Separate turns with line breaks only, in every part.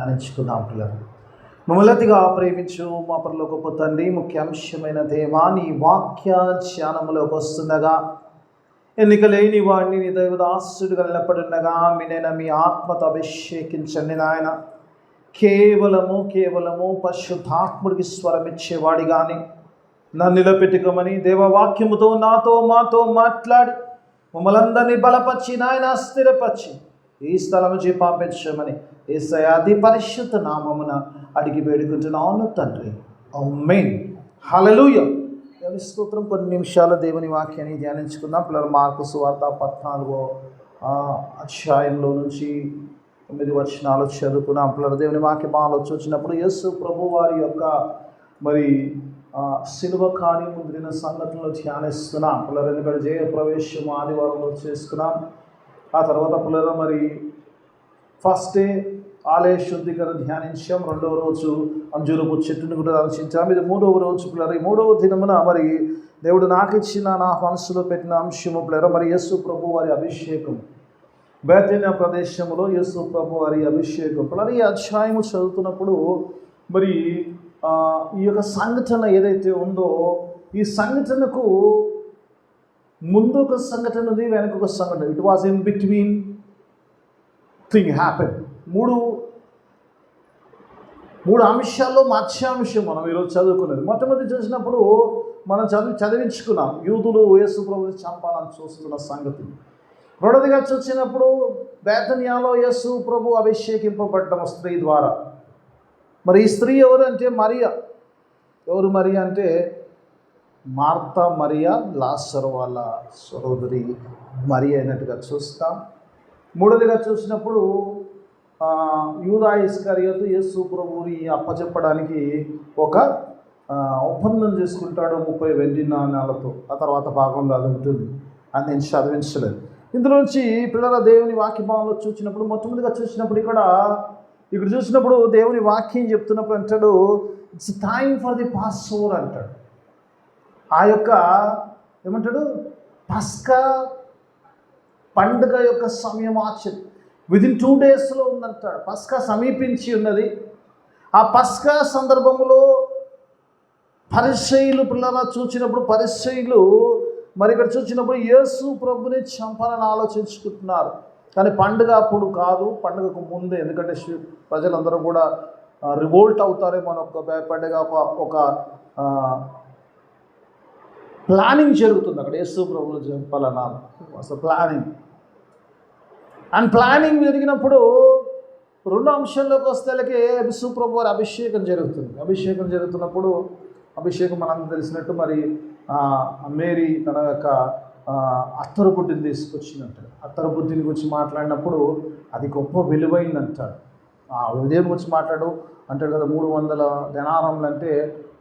ధ్యానించుకుందాం పిల్లలు. మమ్మల్ని అతిగా ప్రేమించు మా పరలోకపు తండ్రి, ముఖ్యాంశమైన దేవా, నీ వాక్య ధ్యానములోకి వస్తుండగా ఎన్నికలేని వాడిని నీ దైవదాసుడుగా నిలబడుండగా మీ ఆత్మతో అభిషేకించండి నాయన. కేవలము పరిశుద్ధాత్ముడికి స్వరం ఇచ్చేవాడి కానీ నన్ను నిలబెట్టుకోమని దేవవాక్యముతో మాతో మాట్లాడి మమ్మల్ని అందరినీ బలపరిచి నాయన స్థిరపరిచి ఈ స్థలం నుంచి పంపించమని యేసయ్య అతి పరిశుద్ధ నామమున అడిగి వేడుకుంటున్నాను తండ్రి, ఆమేన్. హల్లెలూయా. దేవుని స్తోత్రం. కొన్ని నిమిషాలు దేవుని వాక్యాన్ని ధ్యానించుకుందాం పిల్లలు. మార్కు సువార్త 14వ అధ్యాయంలో నుంచి 9 వచనాలు చదువుకున్నాం పిల్లలు. దేవుని వాక్యం ఆలోచించినప్పుడు యేసు ప్రభు వారి యొక్క సిలువ కాని ముద్రిన సంఘటనలు ధ్యానిస్తున్నాం పిల్లలు. ఎందుకంటే జయ ప్రవేశం ఆదివారంలో చేసుకున్నాం. ఆ తర్వాత పిల్లలు ఫస్ట్ డే ఆలయ శుద్ధికరణ ధ్యానించాం. రెండవ రోజు అంజూరపు చెట్టును కూడా ఆలోచించాం. ఇది మూడవ రోజు పిల్లలు. ఈ మూడవ దినమున దేవుడు నాకు ఇచ్చిన నా మనసులో పెట్టిన అంశము పిల్లలు యేసు ప్రభు వారి అభిషేకం. బేతేనియా ప్రదేశంలో యేసు ప్రభు వారి అభిషేకం పిల్లలు. ఈ అధ్యాయము చదువుతున్నప్పుడు ఈ యొక్క సంఘటన ఏదైతే ఉందో, ఈ సంఘటనకు ముందు ఒక సంఘటన ఉంది, వెనక ఒక సంఘటన. It was in between thing happen. మూడు అంశాల్లో మత్స్యాంశం మనం ఈరోజు చదువుకున్నది. మొట్టమొదటి చూసినప్పుడు మనం చదివించుకున్నాం యూదులు యేసు ప్రభుని చంపాలని చూస్తున్న సంగతి. రెండవదిగా చూసినప్పుడు బేతనియాలో యేసు ప్రభు అభిషేకింపబడ్డం స్త్రీ ద్వారా. ఈ స్త్రీ ఎవరు అంటే మరియా. ఎవరు మరియా అంటే మార్తా మరియా, లాజరు వాళ్ళ సహోదరి మరియా అయినట్టుగా చూస్తాం. మూడవదిగా చూసినప్పుడు యూదా ఇస్కరియోతు యేసు ప్రభువుని అప్పచెప్పడానికి ఒక ఒప్పందం చేసుకుంటాడు 30 వెండి నాణాలతో. ఆ తర్వాత భాగంలో అది ఉంటుంది, అది నేను చదివించలేదు. ఇందులోంచి పిల్లల దేవుని వాక్యభావంలో చూసినప్పుడు మొట్టమొదటిగా చూసినప్పుడు ఇక్కడ చూసినప్పుడు దేవుని వాక్యం చెప్తున్నప్పుడు అంటాడు, it's time for the pass over అంటాడు. ఆ యొక్క ఏమంటాడు, పస్కా పండుగ యొక్క సమయం ఆచరణ విదిన్ 2 డేస్లో ఉందంటాడు. పస్కా సమీపించి ఉన్నది. ఆ పస్కా సందర్భంలో పరిసయ్యులు పిల్లల చూసినప్పుడు పరిసయ్యులు ఇక్కడ చూసినప్పుడు యేసు ప్రభుని చంపాలని ఆలోచించుకుంటున్నారు. కానీ పండుగ అప్పుడు కాదు, పండుగకు ముందే. ఎందుకంటే ప్రజలందరూ కూడా రివోల్ట్ అవుతారేమో అని ఒక భయపడగా ఒక ప్లానింగ్ జరుగుతుంది అక్కడ. యేసు ప్రభుని చంపాలన్నా అసలు ప్లానింగ్ జరిగినప్పుడు రెండు అంశాల్లోకి వస్తేలకి యేసు ప్రభు వారి అభిషేకం జరుగుతుంది. అభిషేకం జరుగుతున్నప్పుడు మనందరూ తెలిసినట్టు మేరీ తన యొక్క అత్తరు బుడ్డిని తీసుకొచ్చినట్టు. అత్తరు బుడ్డిని గురించి మాట్లాడినప్పుడు అది గొప్ప విలువైందంటాడు. ఉదయం గురించి అంటాడు కదా, 300 దెనారములు అంటే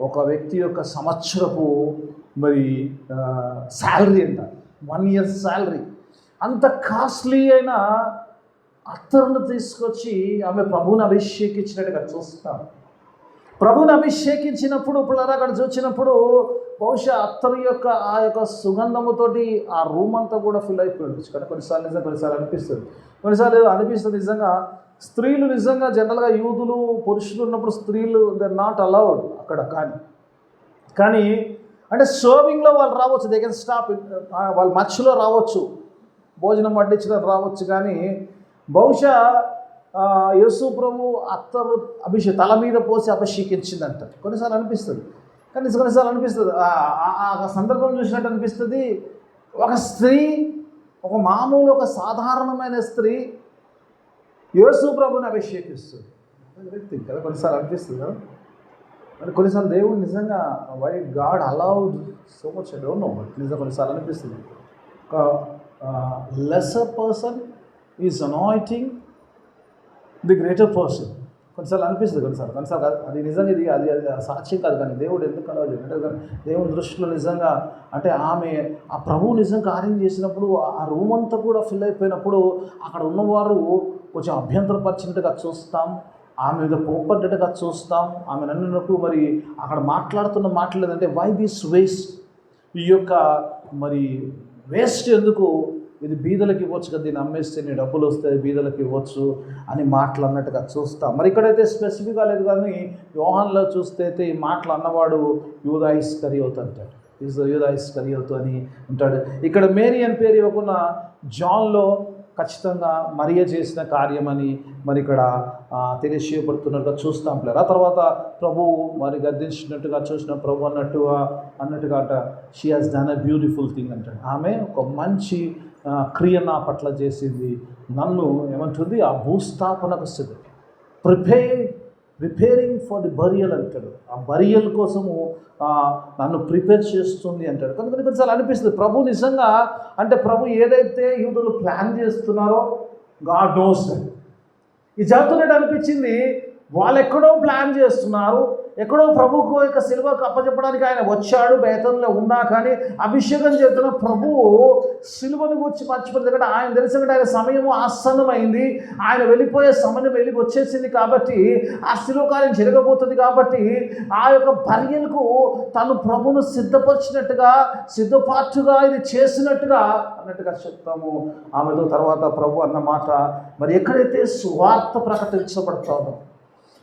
ఒక వ్యక్తి యొక్క సంవత్సరపు శాలరీ అంట, 1 year శాలరీ. అంత కాస్ట్లీ అయిన అత్తరును తీసుకొచ్చి ఆమె ప్రభువుని అభిషేకించినట్టుగా చూస్తాం. ప్రభువుని అభిషేకించినప్పుడు పిల్లలు అక్కడ చూసినప్పుడు బహుశా అత్తరు యొక్క ఆ యొక్క సుగంధముతోటి ఆ రూమ్ అంతా కూడా ఫిల్ అయిపోయింది. కానీ కొన్నిసార్లు అనిపిస్తుంది నిజంగా. స్త్రీలు నిజంగా జనరల్గా యూదులు పురుషులు ఉన్నప్పుడు స్త్రీలు దే ఆర్ నాట్ అలౌడ్ అక్కడ. కానీ అంటే సర్వింగ్లో వాళ్ళు రావచ్చు, దే కెన్ స్టాప్, వాళ్ళు మధ్యలో రావచ్చు, భోజనం వడ్డించడం రావచ్చు. కానీ బహుశా యేసు ప్రభు అత్తరు తల మీద పోసి అభిషేకించిందంట. కొన్నిసార్లు అనిపిస్తుంది. కానీ కొన్నిసార్లు అనిపిస్తుంది ఆ సందర్భం చూసినట్టు అనిపిస్తుంది. ఒక స్త్రీ, ఒక మామూలు ఒక సాధారణమైన స్త్రీ యేసు ప్రభుని అభిషేకిస్తుంది కదా. కొన్నిసార్లు అనిపిస్తుంది కదా. మరి కొన్నిసార్లు దేవుడు నిజంగా why God allowed so much, I don't know. నిజంగా కొన్నిసార్లు అనిపిస్తుంది ఒక lesser person is anointing the greater person. కొన్నిసార్లు అనిపిస్తుంది. కొన్నిసార్లు అది నిజంగా అది సాక్ష్యం కాదు. కానీ దేవుడు ఎందుకు అలా అంటే దేవుని దృష్టిలో నిజంగా అంటే ఆ ప్రభువు నిజంగా కార్యం చేసినప్పుడు ఆ రూమ్ అంతా కూడా ఫిల్ అయిపోయినప్పుడు అక్కడ ఉన్నవారు కొంచెం అభ్యంతరపరిచినట్టుగా చూస్తాం, ఆమె మీద కోపడ్డట్టుగా చూస్తాం. ఆమె నన్నున్నప్పుడు అక్కడ మాట్లాడుతున్న మాట్లాడేదంటే వై దిస్ వేస్ట్, ఈ యొక్క వేస్ట్ ఎందుకు, ఇది బీదలకు ఇవ్వచ్చు కదా, దీన్ని అమ్మేస్తే నీ డబ్బులు వస్తాయి, బీదలకు ఇవ్వచ్చు అని మాటలు అన్నట్టుగా చూస్తాం. మరి ఇక్కడైతే స్పెసిఫిక్గా లేదు, కానీ యోహాన్లో చూస్తే అయితే ఈ మాటలు అన్నవాడు యూదా ఇస్కరియోతు అంటాడు. యూదా ఇస్కరియోతు అని ఉంటాడు. ఇక్కడ మేరీ అని పేరు ఇవ్వకుండా జాన్లో ఖచ్చితంగా మరియ చేసిన కార్యమని మరి ఇక్కడ తెలియచేయబడుతున్నట్టుగా చూస్తాం పిల్లలు. ఆ తర్వాత ప్రభువు మరి గద్దించినట్టుగా చూసిన ప్రభు అన్నట్టుగా అంట she has done a beautiful thing అంటాడు. ఆమె ఒక మంచి క్రియ నా పట్ల చేసింది, నన్ను ఏమంటుంది ఆ భూస్థాపనకు సిద్ధం, ప్రిపేరింగ్ ఫర్ ది బరియల్ అంటాడు. ఆ బరియల్ కోసము నన్ను ప్రిపేర్ చేస్తుంది అంటాడు. కనుక కొన్నిసార్లు అనిపిస్తుంది ప్రభు నిజంగా అంటే ప్రభు ఏదైతే యూదులు ప్లాన్ చేస్తున్నారో గాడ్ నోస్ దట్. ఈ జరుగుతున్నట్టు అనిపించింది, వాళ్ళు ఎక్కడో ప్లాన్ చేస్తున్నారు, ఎక్కడో ప్రభువుకు యొక్క సిలువకు అప్పచెప్పడానికి ఆయన వచ్చాడు, బేతంలో ఉన్నా కానీ అభిషేకం చేస్తున్న ప్రభువు సిలువను గురించి మర్చిపోతుంది. ఎందుకంటే ఆయన తెలిసినట్టు ఆయన సమయము ఆసన్నమైంది, ఆయన వెళ్ళిపోయే సమయం వచ్చేసింది కాబట్టి ఆ సిలువ కార్యం జరగబోతుంది కాబట్టి ఆ యొక్క బరియలకు తను ప్రభును సిద్ధపాటుగా ఇది చేసినట్టుగా అన్నట్టుగా చెప్తాము ఆమెతో. తర్వాత ప్రభు అన్న మాట, మరి ఎక్కడైతే సువార్త ప్రకటించబడతాదో,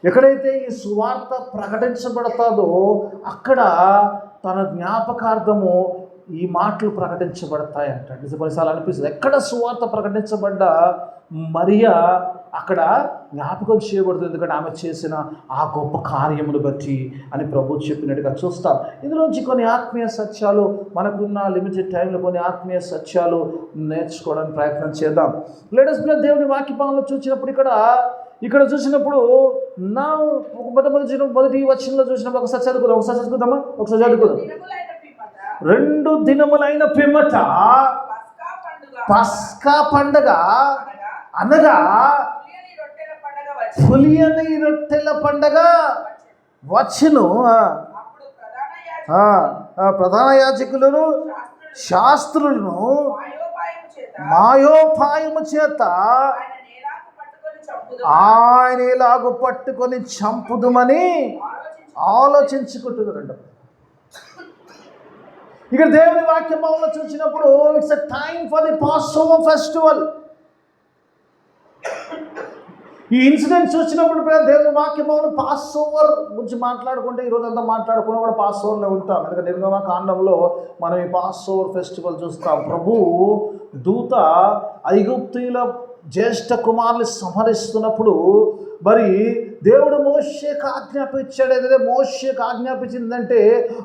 ఎక్కడైతే ఈ సువార్త ప్రకటించబడతాదో అక్కడ తన జ్ఞాపకార్థము ఈ మాటలు ప్రకటించబడతాయంట. కొన్నిసార్లు అనిపిస్తుంది ఎక్కడ సువార్త ప్రకటించబడ్డ మరియా అక్కడ జ్ఞాపకం చేయబడుతుంది, ఎందుకంటే ఆమె చేసిన ఆ గొప్ప కార్యమును బట్టి అని ప్రభు చెప్పినట్టుగా చూస్తాం. ఇందులోంచి కొన్ని ఆత్మీయ సత్యాలు మనకున్న లిమిటెడ్ టైంలో కొన్ని ఆత్మీయ సత్యాలు నేర్చుకోవడానికి ప్రయత్నం చేద్దాం. లేటెస్ట్ దేవుని వాక్యభాగంలో చూసినప్పుడు ఇక్కడ చూసినప్పుడు నా మొదటి వచనంలో చూసినప్పుడు ఒకసారి చదువుకుందామా. 2 దినములైన పిమ్మట పస్కా పండగ అనగా పులియని రొట్టెల పండగ వచ్చును. ప్రధాన యాజకులను శాస్త్రులను మాయోపాయము చేత ఆయన ఎలాగో పట్టుకొని చంపుదుమని ఆలోచించుకుంటున్నారంట. ఇక్కడ దేవుని వాక్యంలో చూసినప్పుడు it's a time for the Passover festival. ఈ ఇన్సిడెంట్ చూసినప్పుడు దేవుని వాక్యంలో పాస్ఓవర్ గురించి మాట్లాడుకుంటే ఈరోజు అంతా మాట్లాడుకున్నా కూడా పాస్ఓవర్లో ఉంటాం. ఎందుకంటే నిర్గమకాండంలో మనం ఈ పాస్ఓవర్ ఫెస్టివల్ చూస్తాం. ప్రభు దూత ఐగుప్తీయుల జ్యేష్ఠ కుమారుని సంహరిస్తున్నప్పుడు మరి దేవుడు మోషేకు ఆజ్ఞాపించాడు. ఏదైతే మోషేకు ఆజ్ఞాపించిందంటే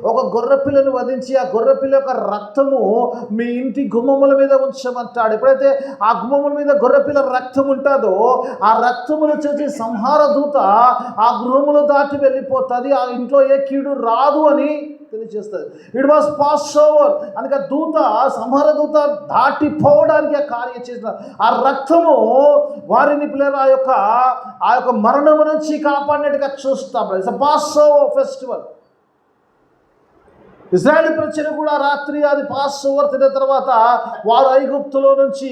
ఒక గొర్రెపిల్లను వధించి ఆ గొర్రెపిల్ల యొక్క రక్తము మీ ఇంటి గుమ్మముల మీద ఉంచమంటాడు. ఎప్పుడైతే ఆ గుమ్మముల మీద గొర్రెపిల్ల రక్తం ఉంటుందో ఆ రక్తమును చూసి సంహార దూత ఆ గృహములు దాటి వెళ్ళిపోతుంది, ఆ ఇంట్లో ఏ కీడు రాదు అని తెలియజేస్తుంది. It was pass over. అందుకే సంహార దూత దాటిపోవడానికి ఆ కార్యం చేసిన ఆ రక్తము వారిని పిల్లలు ఆ యొక్క మరణము నుంచి కాపాడినట్టుగా చూస్తాం. It's pass over festival. Israel ప్రజలు కూడా రాత్రి అది పాస్ ఓవర్ తిన్న తర్వాత వారు ఐగుప్తులో నుంచి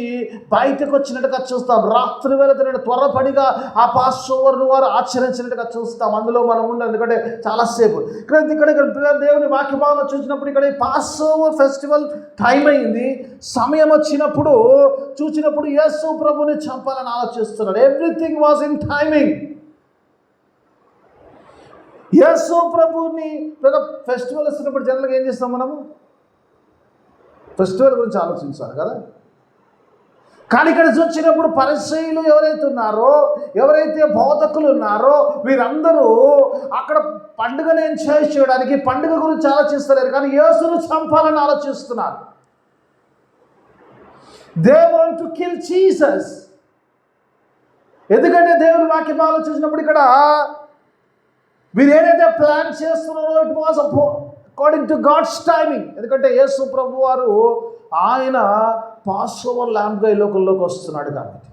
బయటకు వచ్చినట్టుగా చూస్తాం. రాత్రి వేళ తిన త్వరపడిగా ఆ పాస్ ఓవర్ను వారు ఆచరించినట్టుగా చూస్తాం. అందులో మనం ఉండాలి, ఎందుకంటే చాలాసేపు ఇక్కడ దేవుని వాక్యభాగంలో చూసినప్పుడు ఇక్కడ పాస్ ఓవర్ ఫెస్టివల్ టైం అయింది. సమయం చూసినప్పుడు యేసు ప్రభుని చంపాలని ఆలోచిస్తున్నాడు. Everything was in timing. Yesu ప్రభుని ఫెస్టివల్ వస్తున్నప్పుడు జనరల్గా ఏం చేస్తాం, మనము ఫెస్టివల్ గురించి ఆలోచించాలి కదా. కానీ ఇక్కడ వచ్చినప్పుడు పరిసయ్యులు ఎవరైతే బోధకులు ఉన్నారో వీరందరూ అక్కడ పండుగను ఎంజాయ్ చేయడానికి పండుగ గురించి ఆలోచిస్తలేరు, కానీ యేసును చంపాలని ఆలోచిస్తున్నారు. They want to kill Jesus. ఎందుకంటే దేవుని వాక్యం ఆలోచించినప్పుడు ఇక్కడ వీరు ఏదైతే ప్లాన్ చేస్తున్నారో it was according to God's timing. ఎందుకంటే యేసు ప్రభు వారు ఆయన పాస్ ఓవర్ ల్యాంప్గా ఈ లోకంలోకి వస్తున్నాడు కాబట్టి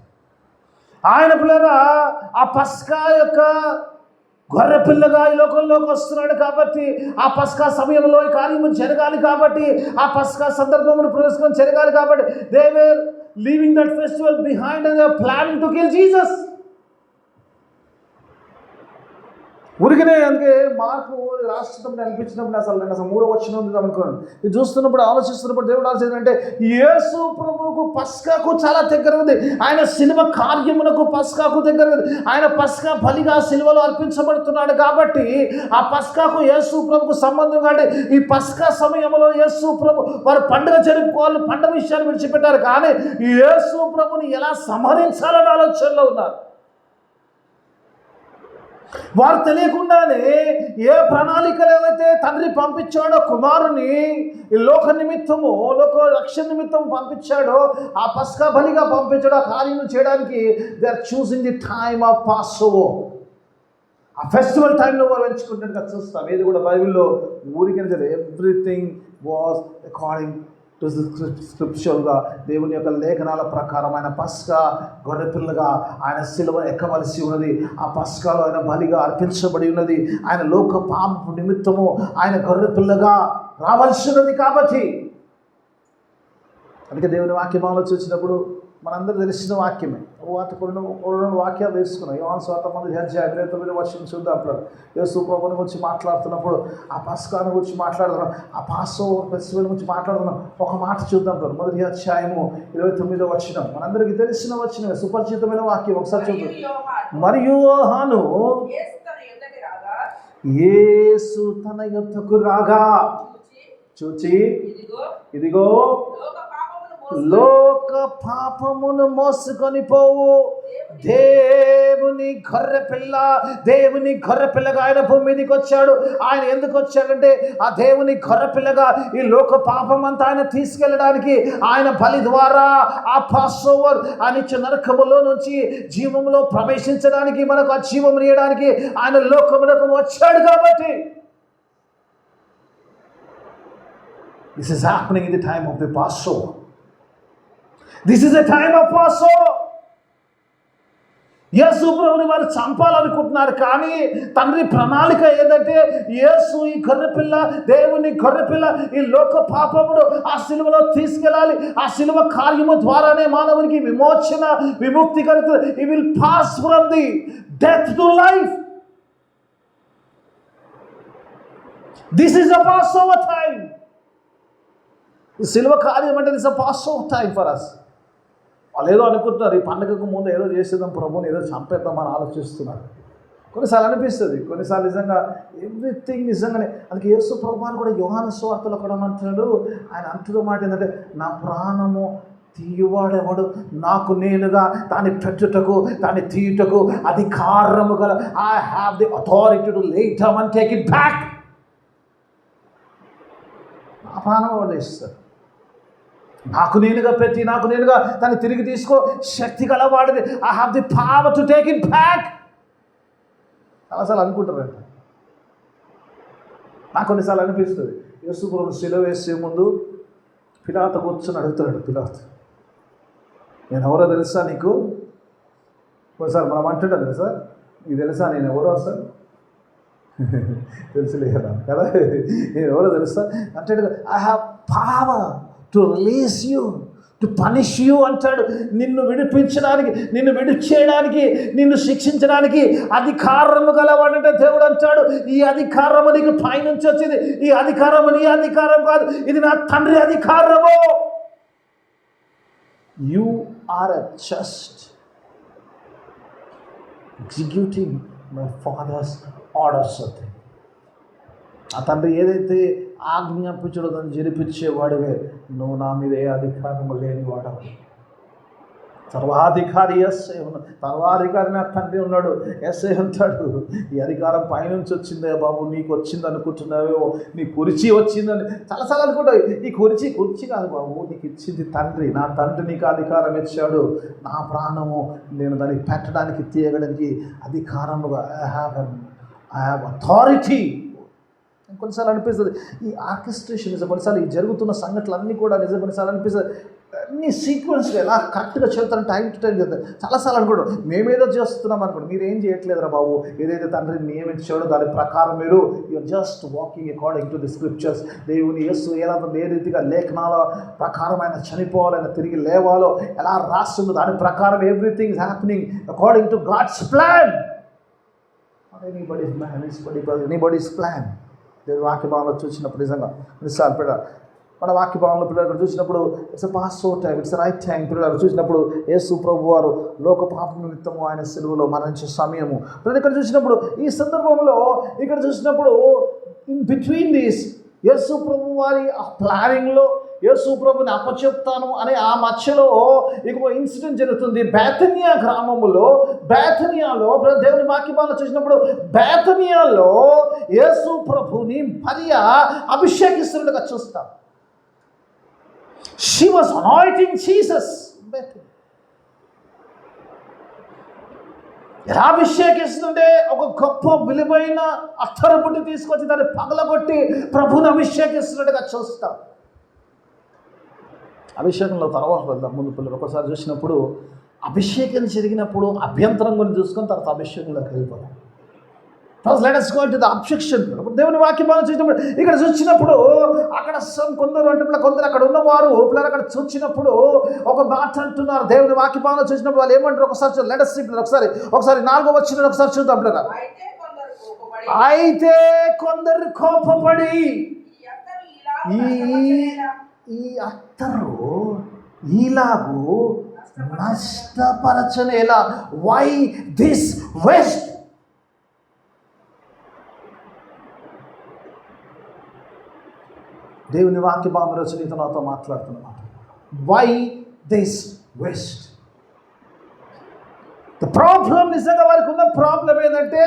ఆయన పిల్లగా ఆ పస్కా యొక్క గొర్రె పిల్లగా ఈ లోకంలోకి వస్తున్నాడు కాబట్టి ఆ పస్కా సమయంలో ఈ కార్యము జరగాలి కాబట్టి ఆ పస్కా సందర్భమును పురస్కరం జరగాలి కాబట్టి they were leaving that festival behind and they are planning to kill Jesus. ఉరికినే అందుకే మార్పు రాష్ట్రం అనిపించినప్పుడు నేను మూడో వచ్చిన ఉంది అనుకోండి. ఇది చూస్తున్నప్పుడు ఆలోచిస్తున్నప్పుడు దేవుడు ఆలోచించాలంటే యేసు ప్రభువుకు పస్కాకు చాలా దగ్గర ఉంది. ఆయన సిలువ కార్యమునకు పస్కాకు దగ్గర ఉంది. ఆయన పస్కా బలిగా సిలువలో అర్పించబడుతున్నాడు కాబట్టి ఆ పస్కాకు యేసు ప్రభుకు సంబంధం. కాబట్టి ఈ పస్కా సమయంలో యేసు ప్రభు వారు పండుగ జరుపుకోవాలి, పండుగ విషయాన్ని విడిచిపెట్టారు. కానీ యేసు ప్రభుని ఎలా సంహరించాలని ఆలోచనలో ఉన్నారు. వారు తెలియకుండానే ఏ ప్రణాళికలు ఏవైతే తండ్రి పంపించాడో కుమారుని ఈ లోక నిమిత్తము, లోక రక్షణ నిమిత్తం పంపించాడో ఆ పస్కా బలిగా పంపించాడు. ఆ కార్యం చేయడానికి they are choosing the time of Passover. ఆ ఫెస్టివల్ టైంలో వారు ఎంచుకుంటున్నట్టుగా చూస్తాం. ఏది కూడా బైబిల్లో ఊరికే ఎవ్రీథింగ్ వాజ్ అకార్డింగ్ టు స్క్రిప్చురల్గా దేవుని యొక్క లేఖనాల ప్రకారం ఆయన పస్కా గొర్రెపిల్లగా ఆయన సిలువ ఎక్కవలసి ఉన్నది. ఆ పస్కాలో ఆయన బలిగా అర్పించబడి ఉన్నది. ఆయన లోక పాపపు నిమిత్తము ఆయన గొర్రెపిల్లగా రావాల్సి ఉన్నది. కాబట్టి అందుకే దేవుని వాక్యం ఆలోచించినప్పుడు మనందరూ తెలిసిన వాక్యమే. వాటి కొన్ని వాక్యాలు తెలుసుకున్నాం. యోహాను సువార్త 1:9 చూద్దాం. అప్పుడు యేసు ప్రభువుని గురించి మాట్లాడుతున్నప్పుడు ఆ పస్కాను గురించి మాట్లాడుతున్నాం, ఆ పాస్ ఓవర్ ఫెస్టివల్ గురించి మాట్లాడుతున్నాం. ఒక మాట చూద్దాం. 1:29 మనందరికీ తెలిసిన వచనమే, సుపరిచితమైన వాక్యం. ఒకసారి చూద్దాం. మరియు యోహాను యేసు తన యొద్దకు రాగా చూచి ఇదిగో లోక పాపమును మోసుకొని పోవు దేవుని గొర్రెపిల్ల. దేవుని గొర్రెపిల్లగా ఆయన భూమి మీదకి వచ్చాడు. ఆయన ఎందుకు వచ్చాడంటే ఆ దేవుని గొర్రెపిల్లగా ఈ లోక పాపం అంతా ఆయన తీసుకెళ్ళడానికి, ఆయన బలి ద్వారా ఆ పాస్ ఓవర్ ఆ నిత్య నరకములో నుంచి జీవంలో ప్రవేశించడానికి, మనకు ఆ జీవం ఇవ్వడానికి ఆయన లోకములకు వచ్చాడు. కాబట్టి this is happening in the time of the Passover. This is a time of Passover. Yesu ప్రభుని వారు చంపాలనుకుంటున్నారు. కానీ తండ్రి ప్రణాళిక ఏంటంటే యేసు ఈ గొర్రెపిల్ల, దేవుని గొర్రెపిల్ల ఈ లోక పాపమును ఆ సిలువలో తీసుకెళ్ళాలి. ఆ సిలువ కార్యము ద్వారానే మానవునికి విమోచన, విముక్తి కలుగుతుంది. He will pass from the death to life. This is a Passover time. ఈ సిలువ కార్యం అంటే this a Passover time for us. వాళ్ళు ఏదో అనుకుంటున్నారు, ఈ పండుగకు ముందు ఏదో చేసేద్దాం, ప్రభుని ఏదో చంపేద్దామని ఆలోచిస్తున్నారు. కొన్నిసార్లు అనిపిస్తుంది, కొన్నిసార్లు నిజంగా ఎవ్రీథింగ్ నిజంగానే. అందుకే యేసు ప్రభువాను కూడా యోహాను సువార్తలో కూడా అంటున్నాడు. ఆయన అంటున్న మాట ఏంటంటే నా ప్రాణము తీయువాడెవడు, నాకు నేనుగా దాన్ని పెట్టుటకు దాన్ని తీయుటకు అధికారము గల. I have the authority to lay it down and take it back. నా ప్రాణం ఎవరు ఇస్తారు? నాకు నేనుగా పెట్టి నాకు నేనుగా దాన్ని తిరిగి తీసుకో శక్తి గలవాడిది. I have the power to take it back. చాలాసార్లు అనుకుంటారంట. నాకు కొన్నిసార్లు అనిపిస్తుంది, యేసు ప్రభువు సిలువ వేసే ముందు పిలాతు కూర్చొని అడుగుతాడు. పిలాతు, నేను ఎవరో తెలుసా నీకు? ఒకసారి మనం అంటుంటాం తెలుసా, నీకు తెలుసా నేను ఎవరో సార్? తెలుసులేదా కదా, నేను ఎవరో తెలుసా అంటాడు. I have power to release you, to punish you అంటాడు. నిన్ను విడిపించడానికి, నిన్ను విడిచేయడానికి, నిన్ను శిక్షించడానికి అధికారము గలవాడంటే దేవుడు అంటాడు. ఈ అధికారము నీకు పైనుంచి వచ్చింది. ఈ అధికారము నీ అధికారం కాదు, ఇది నా తండ్రి అధికారము. You are just executing my father's orders. అంటే ఆ తండ్రి ఏదైతే ఆజ్ఞాపించడో దాన్ని జరిపించేవాడివే. నువ్వు నా మీద ఏ అధికారము లేని వాడవు. సర్వాధికారి ఎస్ఐ ఉన్నాడు. సర్వాధికారి నా తండ్రి ఉన్నాడు. ఎస్ఐ అంటాడు, ఈ అధికారం పైనుంచి వచ్చిందే బాబు, నీకు వచ్చింది అనుకుంటున్నావేమో, నీ కుర్చీ వచ్చిందని చాలాసార్లు అనుకుంటావు. ఈ కుర్చీ కాదు బాబు, నీకు ఇచ్చింది తండ్రి. నా తండ్రి నీకు అధికారం ఇచ్చాడు. నా ప్రాణము నేను దానికి పెట్టడానికి, తీయగడానికి అధికారముగా ఐ హ్యావ్ అథారిటీ. కొన్నిసార్లు అనిపిస్తుంది ఈ ఆర్కెస్ట్రేషన్ నిజం, కొన్నిసార్లు ఈ జరుగుతున్న సంఘటనలు అన్నీ కూడా నిజం. కొన్నిసార్లు అనిపిస్తుంది అన్ని సీక్వెన్స్గా ఎలా కరెక్ట్గా చెప్తాను, టైం టు టైం చెప్తాను. చాలాసార్లు అనుకోండి మేమేదో చేస్తున్నాం అనుకోండి, మీరు ఏం చేయట్లేదురా బాబు. ఏదైతే తండ్రిని నియమించాడో దాని ప్రకారం మీరు you're just walking according to the scriptures. దేవుని యేసు ఎలా ఏ రీతిగా లేఖనాల ప్రకారం ఆయన చనిపోవాలి, ఆయన తిరిగి లేవాలో ఎలా రాస్తుందో దాని ప్రకారం everything is happening according to God's plan. Anybody's plan. దేవుని వాక్య భావంలో చూసినప్పుడు నిజంగా కొన్నిసార్లు పిల్లలు మన వాక్య భావంలో పిల్లలు చూసినప్పుడు it's pass o time, it's right time. పిల్లలు చూసినప్పుడు యేసు ప్రభు వారు లోక పాపం నిమిత్తము ఆయన సిలువలో మరణించే సమయము. పిల్లలు ఇక్కడ చూసినప్పుడు ఈ సందర్భంలో ఇక్కడ చూసినప్పుడు ఇన్ బిట్వీన్ దీస్ యేసు ప్రభు వారి ఆ ప్లానింగ్లో యేసు ప్రభుని అప్పచెప్తాను అనే ఆ మధ్యలో ఇంకో ఇన్సిడెంట్ జరుగుతుంది. బేతనియా గ్రామములో, బేతనియాలో దేవుని వాక్యభావంలో చూసినప్పుడు బేతనియాలో యేసు ప్రభుని మరియ అభిషేకిస్తున్నట్టుగా చూస్తాం. She was anointing Jesus. ఎలా అభిషేకిస్తుంటే ఒక గొప్ప విలువైన అత్తరు బుడ్డి తీసుకొచ్చి దాన్ని పగలగొట్టి ప్రభుని అభిషేకిస్తున్నట్టుగా చూస్తాం. అభిషేకంలో తర్వాత వెళ్దాం. ముందు పిల్లలు ఒకసారి చూసినప్పుడు అభిషేకం జరిగినప్పుడు అభ్యంతరం గురించి చూసుకొని తర్వాత అభిషేకంలోకి వెళ్ళిపోతాం. First let us go to the objection. దేవుని వాక్యం చూసినప్పుడు ఇక్కడ చూసినప్పుడు అక్కడ కొందరు అంటే కొందరు అక్కడ ఉన్నవారు పిల్లలు అక్కడ చూసినప్పుడు ఒక మాట అంటున్నారు. దేవుని వాక్యం చూసినప్పుడు వాళ్ళు ఏమంటారు ఒకసారి లెట్ us see పిల్లలు ఒకసారి 4వ వచనం ఒకసారి చూద్దాం పిల్లలు. అయితే కొందరు కోపపడి ఈ అత్తరు ఇలాగూ నష్టపరచనేలా, వై దిస్ వేస్ట్? దేవుని వాక్య భావం రచనతో నాతో మాట్లాడుతున్నమాట. Why this waste? The problem, నిజంగా వారికి ఉన్న ప్రాబ్లం ఏంటంటే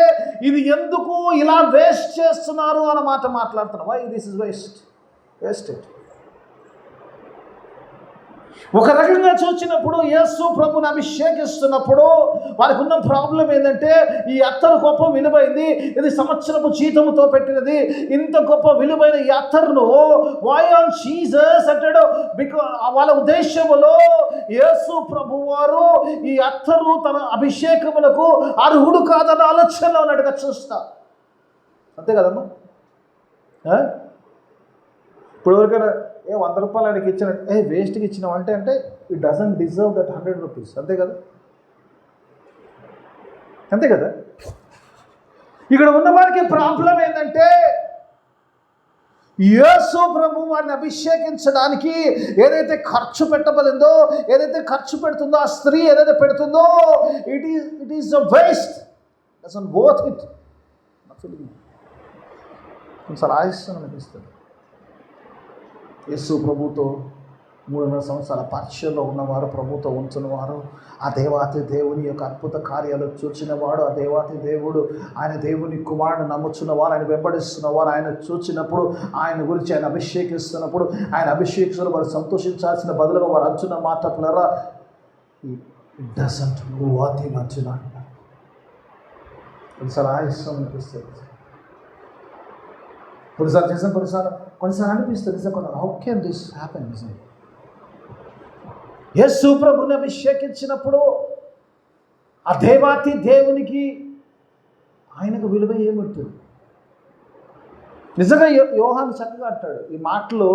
ఇది ఎందుకు ఇలా వేస్ట్ చేస్తున్నారు అన్నమాట మాట్లాడుతున్నారు. Why this is wasted. ఒక రకంగా చూసినప్పుడు యేసు ప్రభుని అభిషేకిస్తున్నప్పుడు వారికి ఉన్న ప్రాబ్లం ఏంటంటే ఈ అత్తరు గొప్ప విలువైంది, ఇది సంవత్సరపు జీతముతో పెట్టినది, ఇంత గొప్ప విలువైన ఈ అత్తరును వై ఆన్ జీసస్ అంటాడు. వాళ్ళ ఉద్దేశంలో యేసు ప్రభు వారు ఈ అత్తరు తన అభిషేకములకు అర్హుడు కాదన్న ఆలోచనలో ఉన్నట్టుగా చూస్తా. అంతే కదమ్మా. ఇప్పుడు ఎవరికైనా 100 రూపాయలు ఆయనకి ఇచ్చినట్టు వేస్ట్కి ఇచ్చినావు అంటే it doesn't deserve that 100 rupees. అంతే కదా, అంతే కదా. ఇక్కడ ఉన్న వారికి ప్రాబ్లం ఏంటంటే యేసు ప్రభు వారిని అభిషేకించడానికి ఏదైతే ఖర్చు పెట్టబడిందో, ఏదైతే ఖర్చు పెడుతుందో ఆ స్త్రీ ఏదైతే పెడుతుందో it is a waste. Doesn't worth it. కొంచెం ఆశిస్తాను అనిపిస్తుంది. యేసు ప్రభుతో 3.5 సంవత్సరాల పరిచయంలో ఉన్నవారు, ప్రభుతో ఉంచున్నవారు, ఆ దేవాతి దేవుని యొక్క అద్భుత కార్యాలు చూచినవాడు, ఆ దేవాతి దేవుడు ఆయన దేవుని కుమారుడు నమ్ముచున్నవారు, ఆయన వెంబడిస్తున్నవారు, ఆయన చూచినప్పుడు ఆయన గురించి ఆయన అభిషేకిస్తున్నప్పుడు ఆయన అభిషేకిస్తున్న వారు సంతోషించాల్సిన బదులుగా వారు అంచున్న మాట పిల్లరా ఇట్ డజంట్ వర్త్ ఇట్ అంటున్నాడు. కొన్నిసార్లు ఆయుష్యం అనిపిస్తుంది, కొన్నిసార్లు చేసాం, కొన్నిసార్లు అనిపిస్తుంది నిజంగా హౌ కెన్ దిస్ హ్యాపెన్. నిజంగా యేసు ప్రభుని అభిషేకించినప్పుడు ఆ దేవాతి దేవునికి ఆయనకు విలువ ఏముంటుంది? నిజంగా యోహాను చక్కగా అంటాడు ఈ మాటలో.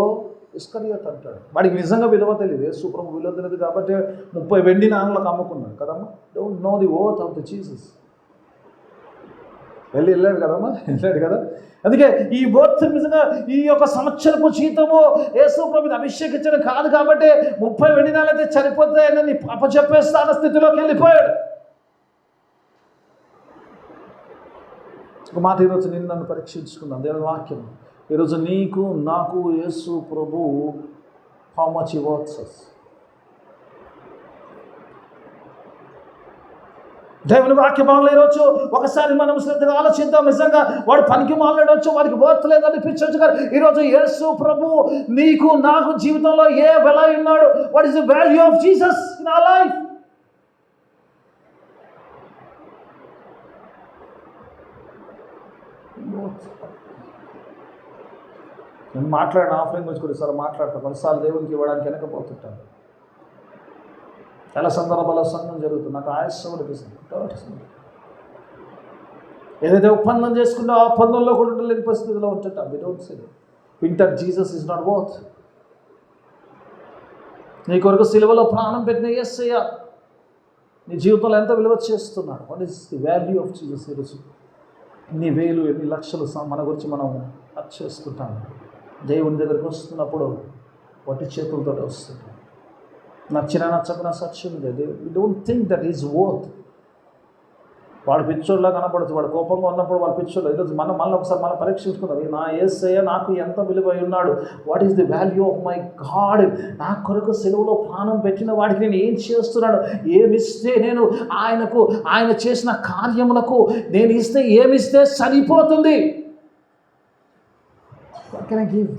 ఇస్కరియోతు అంటాడు, వాడికి నిజంగా విలువ తెలియదు. యేసు ప్రభు విలువ తెలియదు కాబట్టి 30 వెండి నాణాలకు అమ్ముకున్నాడు కదమ్మా. Don't know the worth of the Jesus. వెళ్ళాడు కదమ్మా, వెళ్ళాడు కదా. అందుకే ఈ వర్త్ నిజంగా ఈ యొక్క సంవత్సరపు జీతము యేసు ప్రభుని అభిషేకించడం కాదు కాబట్టి 30 వెండి నాణాలైతే చనిపోతాయని అప్పచెప్పేస్తాన స్థితిలోకి వెళ్ళిపోయాడు. ఒక మాట ఈరోజు నేను నన్ను పరీక్షించుకున్నాను. దేవుని వాక్యం ఈరోజు నీకు నాకు యేసు ప్రభు హౌ మచ్ హి వర్త్స్ us. దేవుని వాక్య భావంలో ఈరోజు ఒకసారి మనం శ్రద్ధగా ఆలోచిద్దాం. నిజంగా వాడు పనికి మాట్లాడవచ్చు, వాడికి వర్త్ లేదనిపించవచ్చు, కానీ ఈరోజు యేసు ప్రభు నీకు నాకు జీవితంలో ఏ వెల ఉన్నాడు? What is the value of Jesus in our life? నేను మాట్లాడిన ఆఫరింగ్ గురించి కొన్నిసార్లు మాట్లాడతాను, కొన్నిసార్లు దేవునికి ఇవ్వడానికి వెనకపోతుంటాను. చాలా సందర్భాల్లో సంఘం జరుగుతుంది, నాకు ఆయాసం అనిపిస్తుంది. ఏదైతే ఒప్పందం చేసుకుంటో ఆ ఒప్పందంలో కూడా ఉండలేని పరిస్థితిలో ఉంటుంటాం. We don't say that Jesus is not worth. నీ కొరకు సిలువలో ప్రాణం పెట్టిన యేసయ్య నీ జీవితంలో ఎంత విలువ చేస్తున్నాడు? What is the value of Jesus? ఈరోజు ఎన్ని వేలు ఎన్ని లక్షలు మన గురించి మనం ఖర్చు చేసుకుంటాం. దేవుని దగ్గరికి వస్తున్నప్పుడు వట్టి చేతులతో వస్తుంది. నచ్చినా నచ్చకున్నా సత్యం లేదు. You don't think that is worth. వాడు పిచ్చోళ్ళ కనపడుతుంది. వాడు కోపంగా ఉన్నప్పుడు వాడు పిచ్చోళ్ళు. ఈరోజు మళ్ళీ ఒకసారి మనం పరీక్షించుకుందాం. నా యేసయ్య నాకు ఎంత విలువై ఉన్నాడు. What is the value of my God. నా కొరకు సెలవులో ప్రాణం పెట్టిన వాడికి నేను ఏం చేస్తున్నాను, ఏమిస్తే నేను ఆయన చేసిన కార్యములకు నేను ఇస్తే ఏమిస్తే సరిపోతుంది. What can I give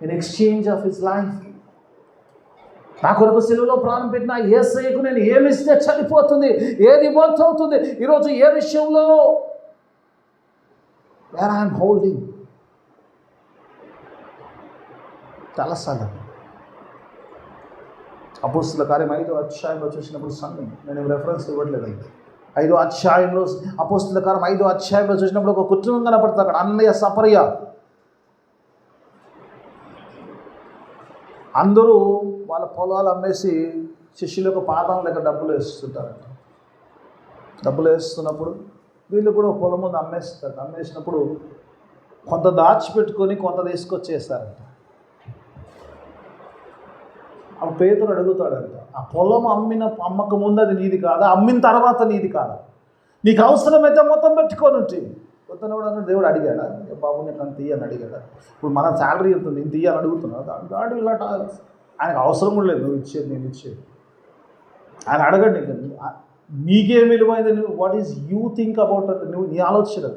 in exchange of his life? నా కొరకు సెలవులో ప్రాణం పెట్టిన యేసయ్యకు నేను ఏమిస్తే చనిపోతుంది, ఏది వర్త్ అవుతుంది? ఈరోజు ఏ విషయంలో వేర్ ఐఎమ్ హోల్డింగ్ తలసాల. అపోస్తలుల కార్యం 5వ అధ్యాయంలో చూసినప్పుడు సంఘం, నేను రెఫరెన్స్ ఇవ్వట్లేదు, 5వ అధ్యాయంలో అపోస్తలుల కార్యం 5వ అధ్యాయంలో చూసినప్పుడు ఒక కుటుంబం కనపడుతుంది. అక్కడ అన్నయ్య సపర్య అందరూ వాళ్ళ పొలాలు అమ్మేసి శిష్యులకు పాదం లేక డబ్బులు వేస్తుంటారంట. డబ్బులు వేస్తున్నప్పుడు వీళ్ళు కూడా పొలం ముందు అమ్మేస్తారు. అమ్మేసినప్పుడు కొంత దాచిపెట్టుకొని కొంత తీసుకొచ్చేస్తారంట. ఆ పేతురు అడుగుతాడంట, ఆ పొలం అమ్మక ముందు అది నీది కాదా, అమ్మిన తర్వాత నీది కాదా, నీకు అవసరమైతే మొత్తం పెట్టుకొని ఉంటే కొత్తనోడు అన్న దేవుడు అడిగాడా, బాబు నీకు అంత ఇయ్యని అడిగాడా? ఇప్పుడు మన శాలరీ ఎంత ఉంది, ఇంత ఇయ్యాలని అడుగుతున్నాడు. దాడు ఇలా ఆయనకు అవసరం కూడా లేదు, నువ్వు ఇచ్చేది నేను ఇచ్చేది. ఆయన అడగండి, నీకేం విలువైంది, నువ్వు what is you think about అంటే నువ్వు నీ ఆలోచన.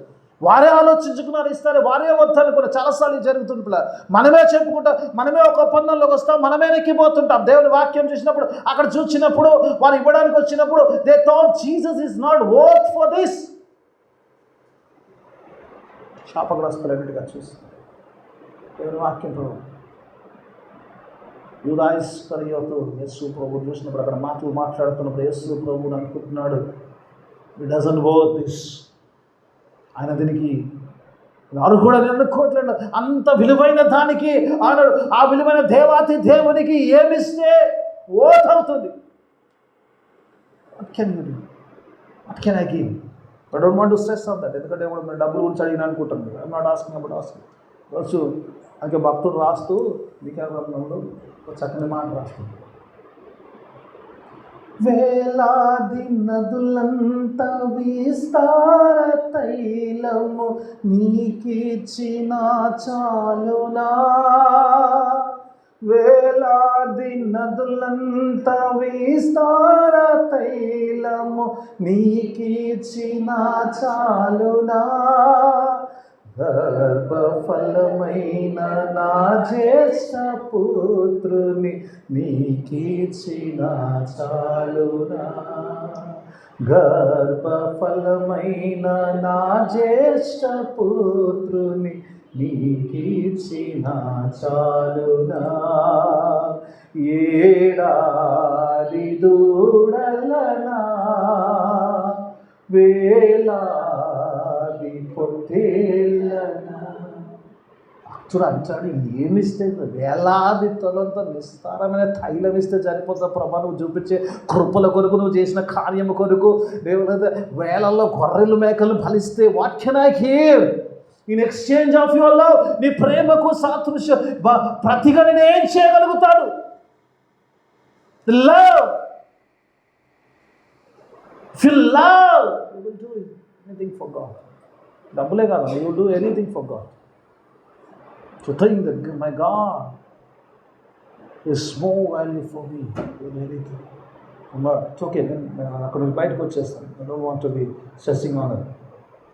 వారే ఆలోచించుకున్నారు, ఇస్తారే, వారే వద్దనుకున్నారు. చాలాసార్లు జరుగుతుంది పిల్ల. మనమే చెప్పుకుంటాం, మనమే ఒక ఒప్పందంలోకి వస్తాం, మనమే నెక్కిపోతుంటాం. దేవుని వాక్యం చూసినప్పుడు అక్కడ చూసినప్పుడు వారు ఇవ్వడానికి వచ్చినప్పుడు they thought Jesus is not worth for this. శాపగ్రస్తులన్నిటిగా చూస్తారు. దేవుని వాక్యం యూదా ఇస్కరియోతు యేసు ప్రభు చూసినప్పుడు అక్కడ మాటలు మాట్లాడుతున్నప్పుడు యేసు ప్రభుని అనుకుంటున్నాడు, ఇట్ డజంట్ వర్త్ దిస్. ఆయన దీనికి అర్హుడు అని అనుకోవట్లేదు. అంత విలువైన దానికి ఆనాడు ఆ విలువైన దేవాతి దేవునికి ఏమిస్తే వర్త్ అవుతుంది. What can you do, what can I give? I don't want to stress on that. ఎందుకంటే మేము డబ్బులు గురించి అడిగిన అనుకుంటాం. I'm not asking about asking. రోజు అందుకే భక్తుడు రాస్తూ వికారంలో చక్కని మాట రాస్తుంది. వేలాది నదులంత విస్తార తైలము నీకిచ్చిన చాలునా, వేలాది నదులంత విస్తార తైలము నీకిచ్చిన చాలునా, గర్భఫలమైన నా జ్యేష్ఠ పుత్రుని నీకిచ్చిన చాలునా, గర్భఫలమైన నా జ్యేష్ఠ పుత్రుని నీకిచ్చిన చాలునా, ఏడాది దూడలనా వేలాది పొట్టేళ్ళనా. భక్తుడు అంటాడు, ఏమిస్తే వేలాది తొలంతో నిస్తారమైన తైలం ఇస్తే సరిపోతా ప్రభా, నువ్వు చూపించే కృపల కొరకు, నువ్వు చేసిన కార్యము కొరకు. దేవుడు వేలల్లో గొర్రెలు మేకలు ఫలిస్తే what can I give in exchange of your love? నీ ప్రేమకు సాదృశ్య ప్రతిగా నేను ఏం చేయగలుగుతాడు? Love. If you love, you will do anything for God. డబ్బులే కాదు, you will do anything for God. To think that my God is more value for me than anything. It's okay, నేను అక్కడ బయటకు వచ్చేస్తాను. I don't want to be stressing on it.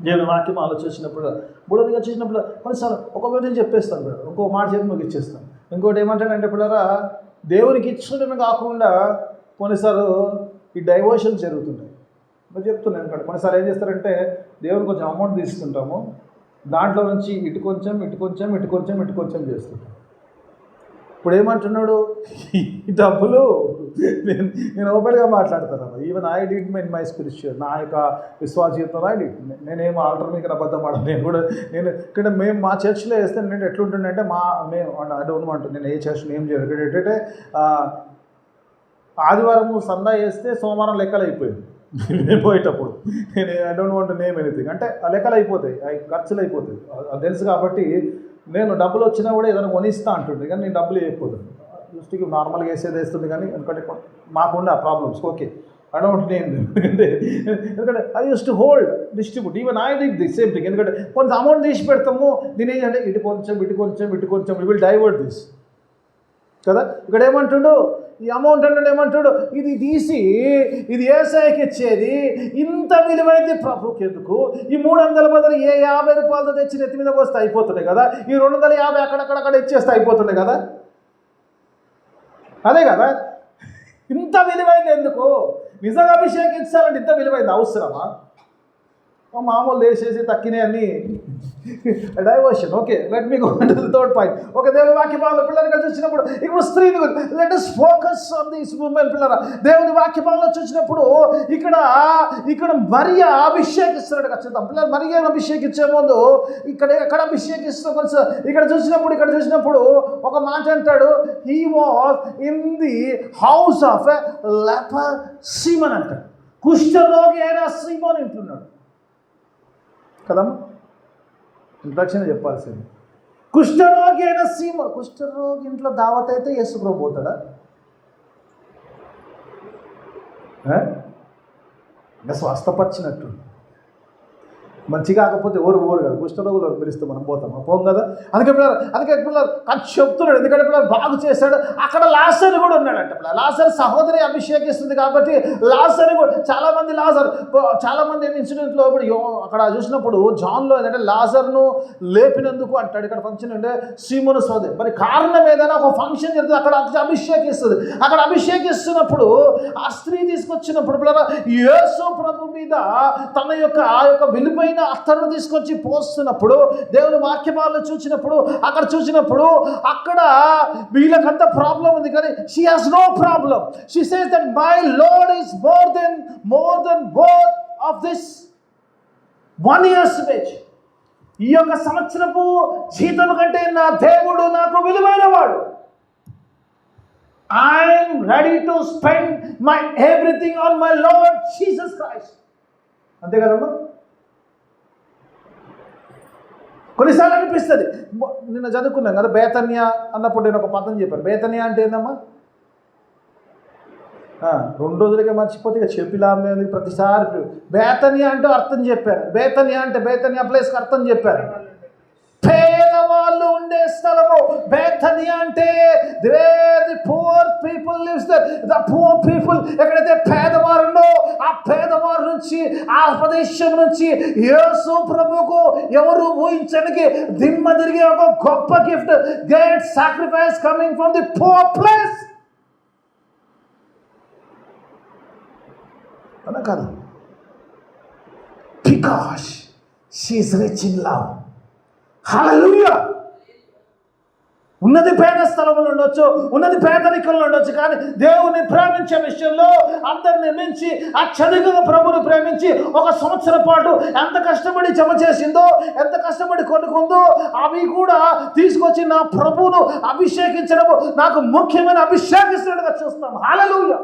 నేను వాక్యం ఆలోచించినప్పుడు మూడోదిగా చూసినప్పుడు కొన్నిసార్లు ఒకవేళ నేను చెప్పేస్తాను, ఇంకో మాట చెప్పి మీకు ఇచ్చేస్తాను. ఇంకోటి ఏమంటాడంటే పిల్లరా, దేవునికి ఇచ్చడమే కాకుండా కొన్నిసార్లు ఈ డైవర్షన్ జరుగుతుంటాయి. నేను చెప్తున్నాను ఎందుకంటే కొన్నిసార్లు ఏం చేస్తారంటే దేవుని కొంచెం అమౌంట్ తీసుకుంటాము, దాంట్లో నుంచి ఇటు కొంచెం ఇటు కొంచెం ఇటు కొంచెం ఇటు కొంచెం చేస్తుంటాం. ఇప్పుడు ఏమంటున్నాడు, ఈ డబ్బులు నేను ఓపెన్గా మాట్లాడతాను. Even I did in my spiritual, నా యొక్క విశ్వాస జీవితంలో ఐ డిడ్. నేనేమో ఆల్టర్ మీకు అబద్ధం ఆడను. నేను ఇక్కడ మేము మా చర్చ్లో వేస్తే నేను ఎట్లుంటుండే అంటే మేము ఐ డోంట్ వాంట్, నేను ఏ చర్చ్లో ఏం చేయను. ఏంటంటే ఆదివారం సందా వేస్తే సోమవారం లెక్కలు అయిపోయింది. నేను పోయేటప్పుడు నేను I don't want name anything, అంటే ఆ లెక్కలు అయిపోతాయి, అవి ఖర్చులు అయిపోతాయి, అది తెలుసు. కాబట్టి నేను డబ్బులు వచ్చినా కూడా ఏదైనా కొనిస్తా అంటుండే, కానీ నేను డబ్బులు వేయకపోతాను. దృష్టికి నార్మల్గా వేసేది వేస్తుంది, కానీ ఎందుకంటే మాకుండే ఆ problems. Okay, I don't name ఎందుకంటే I use to hold distribute, even I did the same thing. ఎందుకంటే కొంత అమౌంట్ తీసి పెడతాము, దీని ఏంటంటే ఇటు కొంచెం వి విల్ డైవర్ట్ దిస్ కదా. ఇక్కడ ఏమంటుండు, ఈ అమౌంట్ అంటే ఏమంటాడు, ఇది తీసి ఇది ఏసాయికి ఇచ్చేది, ఇంత విలువైంది ప్రభుకి ఎందుకు? ఈ 300 బదులు 50 రూపాయలతో తెచ్చి నెత్తి మీద పోస్తే అయిపోతున్నాయి కదా, ఈ 250 అక్కడక్కడ ఇచ్చేస్తే అయిపోతున్నాయి కదా. అదే కదా, ఇంత విలువైంది ఎందుకు? నిజంగా అభిషేకించాలంటే ఇంత విలువైంది అవసరమా? మామూలు వేసేసి తక్కినే అన్ని diversion. Okay, let me go to the third point. ఒక దేవుని వాక్య భాగంలో పిల్లలుగా చూసినప్పుడు ఇప్పుడు స్త్రీని let us focus on this woman. పిల్లరా, దేవుని వాక్య భాగంలో చూసినప్పుడు ఇక్కడ మరియా అభిషేకిస్తున్నాడు. ఖచ్చితంగా పిల్లలు మరియాను అభిషేకించే ముందు ఎక్కడ అభిషేకిస్తున్నా ఇక్కడ చూసినప్పుడు ఒక మాట అంటాడు, he was in the house of a leopard semen అంటాడు. కుష్ఠరోగి అయిన సీమోన్ ఇంటున్నాడు కదమ్మా, ఇంట్రడక్షన్ చెప్పాల్సింది. కుష్ఠరోగి అయిన సీమోన్, కుష్ఠరోగి ఇంట్లో దావత్ అయితే యేసుప్రభు పోతాడా? ఇంకా స్వస్థపరిచినట్టు మంచి కాకపోతే ఎవరు కాదు, కుష్ఠరోగులు పిలిస్తే మనం పోతాం పోం కదా. అందుకే పిల్లలు చెప్తున్నాడు, ఎందుకంటే పిల్లలు బాగు చేశాడు. అక్కడ లాజరు కూడా ఉన్నాడంట. లాజరు సహోదరి అభిషేకిస్తుంది కాబట్టి లాజరు కూడా చాలామంది ఇన్సిడెంట్లో ఇప్పుడు అక్కడ చూసినప్పుడు జాన్లో ఏంటంటే లాజర్ను లేపినందుకు అంటాడు. ఇక్కడ ఫంక్షన్ అంటే సీమోను సోదరి, మరి కారణం ఏదైనా ఒక ఫంక్షన్ జరుగుతుంది, అక్కడ అభిషేకిస్తుంది. అక్కడ అభిషేకిస్తున్నప్పుడు ఆ స్త్రీ తీసుకొచ్చినప్పుడు పిల్లలు యేసు ప్రభు మీద తన యొక్క ఆ యొక్క విలువైన అత్తరును తీసుకొచ్చి పోస్తున్నప్పుడు దేవుని వాక్యభాగంలో చూసినప్పుడు అక్కడ వీళ్ళకంత ప్రాబ్లం ఉంది, కానీ she has no problem. She says that my Lord is more than both of this 1 year's wage. ఈ యొక్క సంవత్సరపు జీతం కంటే నా దేవుడు నాకు విలువైన వాడు. I'm ready to spend my everything on my lord Jesus Christ. అంతే కదమ్మా. కొన్నిసార్లు అనిపిస్తుంది, నిన్న చదువుకున్నాం కదా బేతన్య అన్నప్పుడు నేను ఒక పదం చెప్పాను. బేతన్య అంటే ఏందమ్మా? 2 రోజులకే మర్చిపోతే ఇక చెప్పిలామే ప్రతిసారి బేతన్య అంటే అర్థం చెప్పాను. బేతన్య ప్లేస్కి అర్థం చెప్పాను. పేదవాళ్ళు ఉండే స్థలము బేతన్య అంటే the poor people lives the poor people. ఎక్కడైతే పేదవారుండో ఆ పేదవారు నుంచి ఆ ప్రదేశం నుంచి యేసు ప్రభువుకు ఎవరు ఊహించడానికి దిమ్మ తిరిగే ఒక గొప్ప gift, great sacrifice coming from the poor place. అలా కాదు, because she is rich in love. Hallelujah. ఉన్నది పేద స్థలంలో ఉండొచ్చు, ఉన్నది పేదరికంలో ఉండొచ్చు, కానీ దేవుని ప్రేమించే విషయంలో అందరిని మించి అత్యధికంగా ప్రభుని ప్రేమించి 1 సంవత్సరం పాటు ఎంత కష్టపడి జమ చేసిందో, ఎంత కష్టపడి కొనుక్కుందో అవి కూడా తీసుకొచ్చి నా ప్రభువును అభిషేకించడం నాకు ముఖ్యమైన అభిషేకిస్తున్నట్టుగా చూస్తాం. హల్లెలూయా.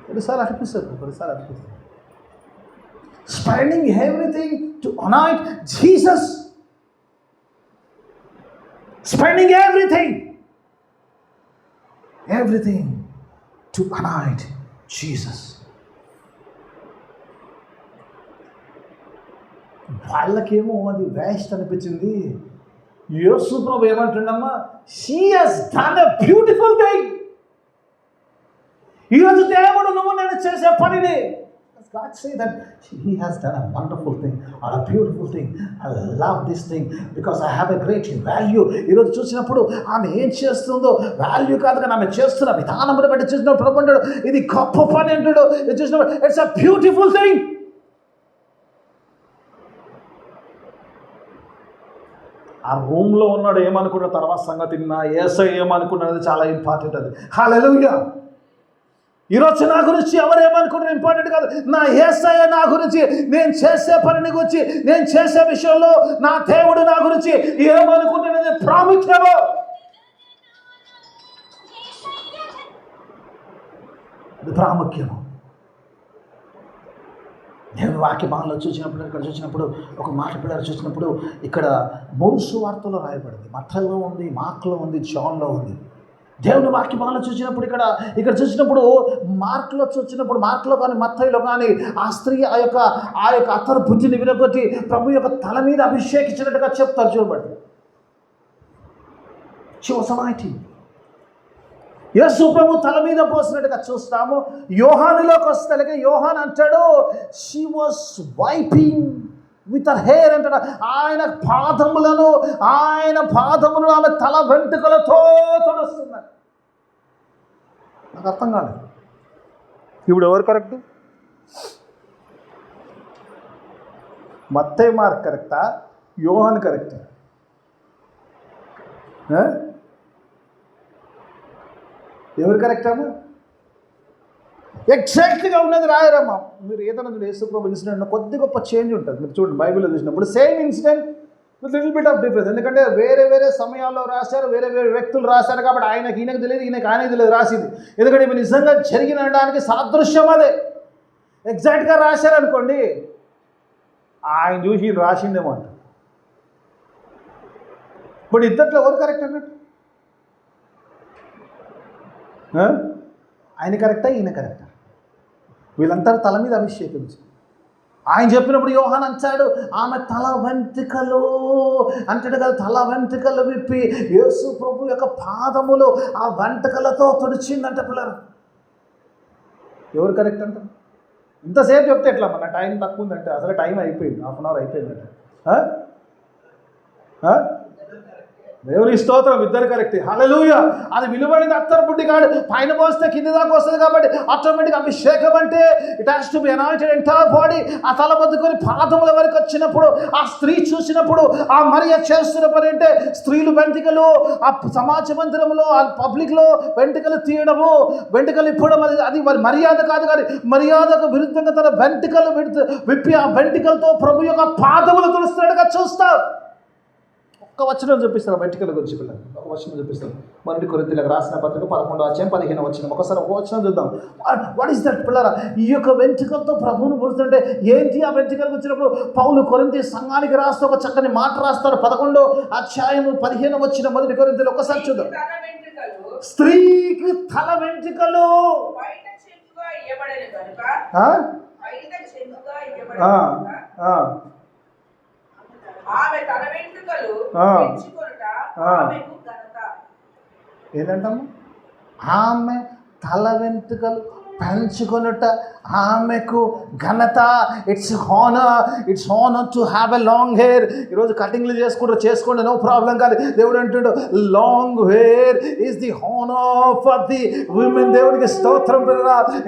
కొన్నిసార్లు అనిపిస్తుంది spending everything to anoint Jesus. Spending everything to anoint Jesus. వాళ్ళకేమో అది వేస్ట్ అనిపించింది. యేసు ప్రభు ఏమంటుండమ్మా, she has done a beautiful thing. ఈరోజు దేవుడు నువ్వు నేను చేసే పనిని God say that he has done a wonderful thing or a beautiful thing. I love this thing because I have a great value. ఈరోజు చూసినప్పుడు ఆమె ఏం చేస్తుందో వాల్యూ కాదు, కానీ ఆమె చేస్తున్న విధానం బట్టి చూసినప్పుడు ప్రభు అంటాడు ఇది గొప్ప పని అంటాడు. ఇది చూసినప్పుడు ఇట్స్ అ బ్యూటిఫుల్ థింగ్. ఆ రూమ్లో ఉన్నాడు ఏమనుకున్న తర్వాత సంగతి, నా యేసయ్య ఏమనుకున్నది చాలా ఇంపార్టెంట్. అది హల్లెలూయా. ఈరోజు నా గురించి ఎవరేమనుకుంటారు ఇంపార్టెంట్ కాదు, నా యేసయ్య నా గురించి, నేను చేసే పనిని గురించి, నేను చేసే విషయంలో నా దేవుడు నా గురించి ఏమనుకుంటున్నది ప్రాముఖ్యము. ప్రాముఖ్యము. దేవుని వాక్య భాగంలో చూసినప్పుడు, ఇక్కడ చూసినప్పుడు ఒక మాట పిల్లలు చూసినప్పుడు ఇక్కడ 3 సువార్తలో రాయబడింది. మత్తయిలో ఉంది, మార్కులో ఉంది, జాన్లో ఉంది. దేవుని వాక్య భాగంలో చూసినప్పుడు ఇక్కడ చూసినప్పుడు మార్కులో చూసినప్పుడు, మార్కులో కానీ మత్తయిలో కానీ ఆ స్త్రీ ఆ యొక్క అత్తరు బుద్ధిని విరగొట్టి ప్రభు యొక్క తల మీద అభిషేకించినట్టుగా చెప్తారు. చూడబడి యేసు ప్రభు తల మీద పోసినట్టుగా చూస్తాము. యోహానులోకి వస్తే యోహాన్ అంటాడు, she was wiping with her hair అంటాడు. ఆయన పాదములను ఆమె తల వెంట్రుకలతో తుడుస్తున్నారు. నాకు అర్థం కాదు. ఇప్పుడు ఎవరు కరెక్ట్? మత్తయి మార్క్ కరెక్టా, యోహాన్ కరెక్టా? ఎవరు కరెక్ట్ అమ్మా? ఎగ్జాక్ట్గా ఉన్నది రాయరమ్మా. మీరు ఏదైనా యేసుప్రభు ఇన్సిడెంట్ కొద్ది గొప్ప చేంజ్ ఉంటుంది. మీరు చూడండి బైబిల్లో చూసినప్పుడు same incident with little bit of difference. ఎందుకంటే వేరే వేరే సమయాల్లో రాశారు, వేరే వేరే వ్యక్తులు రాశారు కాబట్టి ఈయనకు తెలియదు, ఆయనకు తెలియదు రాసింది. ఎందుకంటే ఇవి నిజంగా జరిగినడానికి సాదృశ్యం అదే. ఎగ్జాక్ట్గా రాశారనుకోండి, ఆయన చూసి రాసిందేమో అంట. ఇప్పుడు ఇద్దట్లో ఎవరు కరెక్ట్ అన్నట్టు? ఆయన కరెక్టా, ఈయన కరెక్టా? వీళ్ళంతా తల మీద అభిషేకించి ఆయన చెప్పినప్పుడు యోహాన్ అంటాడు, ఆమె తల వెంట్రుకలు అంటాడు కదా, తల వెంట్రుకలు విప్పి యేసు ప్రభు యొక్క పాదములు ఆ వెంట్రుకలతో తుడిచిందంట. పిల్లలు ఎవరు కరెక్ట్ అంట? ఇంతసేపు చెప్తే ఎట్లా? మన టైం తక్కువ ఉందంటే అసలు టైం అయిపోయింది, 1/2 hour అయిపోయిందంట. దేవుని స్తోత్రం, ఇద్దరు కరెక్ట్. హల్లెలూయా. అది విలువైనది. అత్తరు బుడ్డి కాడు పైన పోస్తే కింద దాకా వస్తుంది కాబట్టి ఆటోమేటిక్ అభిషేకం అంటే it has to be anointed entire body. ఆ తల బద్దుకొని పాదముల వరకు వచ్చినప్పుడు ఆ స్త్రీ చూసినప్పుడు ఆ మరియ చేస్తున్న పని అంటే స్త్రీలు వెంట్రుకలు ఆ సమాజ మందిరంలో ఆ పబ్లిక్లో వెంట్రుకలు తీయడము, వెంట్రుకలు ఇప్పడం అది మరి మర్యాద కాదు. కానీ మర్యాదకు విరుద్ధంగా తన వెంట్రుకలు విప్పి ఆ వెంట్రుకలతో ప్రభు యొక్క పాదములు తుడుస్తున్నట్టుగా చూస్తారు. ఒక వచనం చూపిస్తారు వెంట్రుకల గురించి పిల్లలు. ఒక వచనం చూపిస్తారు. 1 కొరింథీయులకు రాసిన పత్రిక 11వ అధ్యాయం 15వ వచనం. ఒకసారి ఒక వచనం చూద్దాం. వాట్ ఈస్ దట్ పిల్లరా? ఈ యొక్క వెంట్రుకలతో ప్రభువును పుడుతుంటే ఏంటి? ఆ వెంట్రుకలకు వచ్చినప్పుడు పౌలు కొరింథీ సంఘానికి రాస్తూ ఒక చక్కని మాట రాస్తాడు. 11వ అధ్యాయము 15వ వచనం 1 కొరింథీయులు ఒకసారి చూద్దాం. స్త్రీకి తల వెంట్రుకలు ఏదంటమ్మా? ఆమె తల వెంట్రుకలు పెంచుకొనుట ఆమెకు ఘనత. It's honour to have a long hair. ఈరోజు కటింగ్లు చేసుకోండి, నో ప్రాబ్లం. కానీ దేవుడు అంటాడు long hair is the honour for the women. దేవునికి స్తోత్రం.